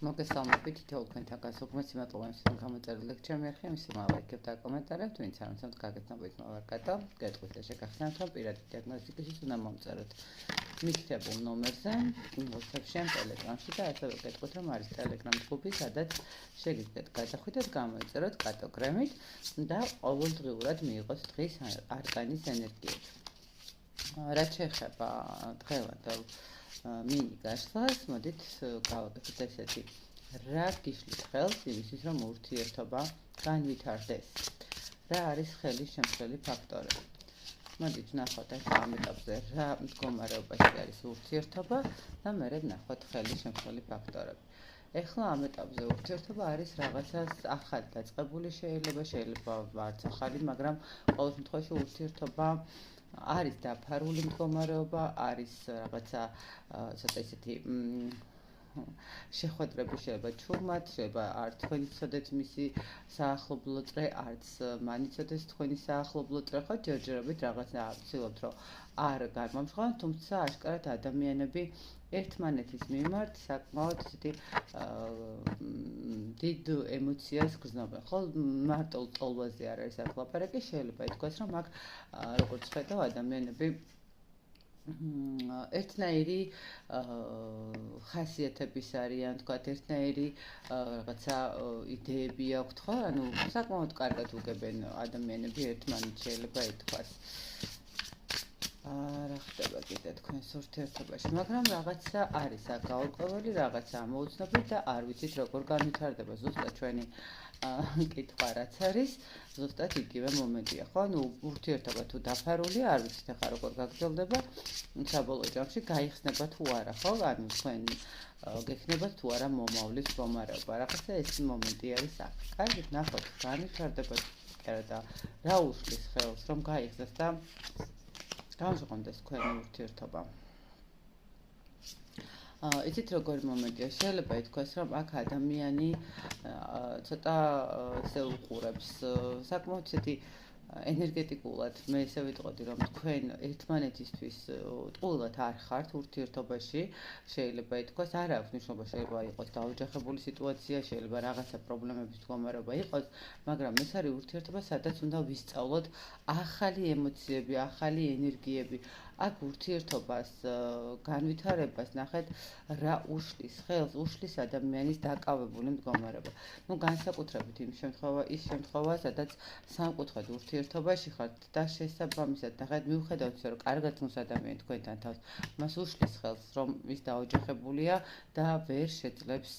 მოგესალმებით, თითოეულ თქვენთან გასულყვეთ სიმართლოვანი სიტყვით გამოწერილი ლექჩერი მერხი, მისი მალაიქებთ და კომენტარებთ, ვინც არ უნდა გაგეცნობებით მოვარკატო, გეტყვით და შეგახსენებთ, რომ პირადი დიაგნოსტიკისთვის უნდა მომწეროთ მითითებულ ნომერზე, WhatsApp-ში ან Telegram-ში და ასევე გეტყვით, რომ არის Telegram ჯგუფი, სადაც შეგიძლიათ გადახვიდეთ, გამოიწეროთ კატოგრამით და ყოველდღიურად მიიღოთ დღის არკანის ენერგიები. რაც შეეხება დღევანდელ მინი გაშლას, მოდით გავაკეთოთ ესეთი. რა გიშლით ხელს იმისთვის, რომ ურთიერთობა განვითარდეს? რა არის ხელის შემცველი ფაქტორები? მოდით ვნახოთ ამ ეტაპზე რა მდგომარეობაში არის ურთიერთობა და მერე ვნახოთ ხელის შემცველი ფაქტორები. ეხლა ამ ეტაპზე ურთიერთობა არის რაღაცას ახალი დაწყებული, შეიძლება არც ახალი, მაგრამ ყოველ შემთხვევაში ურთიერთობა არის დაფარული მდგომარეობა, არის რაღაცა ცოტა ისეთი შეხვედრები შეიძლება ჩურმათ, შეიძლება არ თქვენი ცოდეთ მისი საახლობლო წრე, არც მან იცოდეს თქვენი საახლობლო წრე, ხო ჯერჯერობით რაღაცა ვცდილობთ, რომ არ გამომჟღავნოთ, თუმცა აშკარად ადამიანები ერთმანეთის მიმართ საკმაოდ ისეთი დიდ ემოციას გრძნობენ, ხო? მარტო ტოლვაზე არ არის აქ ლაპარაკი, შეიძლება ითქვას, რომ აქ როგორც ხედავ ადამიანები ერთნაირი ხასიათების არიან, თქვათ, ერთნაირი რაღაცა იდეები აქვთ, ხო? ანუ საკმაოდ კარგად უგებენ ადამიანები ერთმანეთს, შეიძლება ითქვას. რა ხდება კიდე თქვენს ურთიერთობაში, მაგრამ რაღაცა არის აქ გაურკვეველი, რაღაცა ამოუცნობი და არ ვიცით როგორ განვითარდება ზუსტად ჩვენი კითხვა რაც არის, ზუსტად იგივე მომენტია, ხო? ანუ ურთიერთობა თუ დაფარულია, არ ვიცით ახლა როგორ გაგრძელდება, საბოლოო ჯამში გაიხსნება თუ არა, ხო? ანუ თქვენ გექნებათ თუ არა მომავლის მდგომარეობა, რაღაცა ეს მომენტი არის აქ. კარგით, ნახოთ, განვითარდება და რა უშლის ხელს, რომ გაიხსნას და გამჟღავნდეს თქვენი ურთიერთობა. იცით როგორი მომენტია, შეიძლება ითქვას, რომ აქ ადამიანი ცოტა ისე უყურებს, საკმაოდ ისეთი ენერგეტიკულად მე ესე ვიტყოდი, რომ თქვენ ერთმანეთისთვის ტყუილად არ ხართ ურთიერთობაში, შეიძლება ითქვას, არ აქვს მნიშვნელობა, შეიძლება იყოს დაოჯახებული სიტუაცია, შეიძლება რაღაცა პრობლემების მდგომარეობა იყოს, მაგრამ ეს არის ურთიერთობა, სადაც უნდა ვისწავლოთ ახალი ემოციები, ახალი ენერგიები. აქ ურთიერთობას განვითარებას ნახეთ რა უშლის ხელს, უშლის ადამიანის დაკავებული მდგომარეობა. ნუ განსაკუთრებით ის შემთხვევა, სადაც სამკუთხედ ურთიერთობაში ხართ და შესაბამისად ნახეთ მიუხედავად იმისა, რომ კარგად გნოს ადამიანი თქვენთან თავს, მას უშლის ხელს, რომ ის დაოჯახებულია და ვერ შეძლებს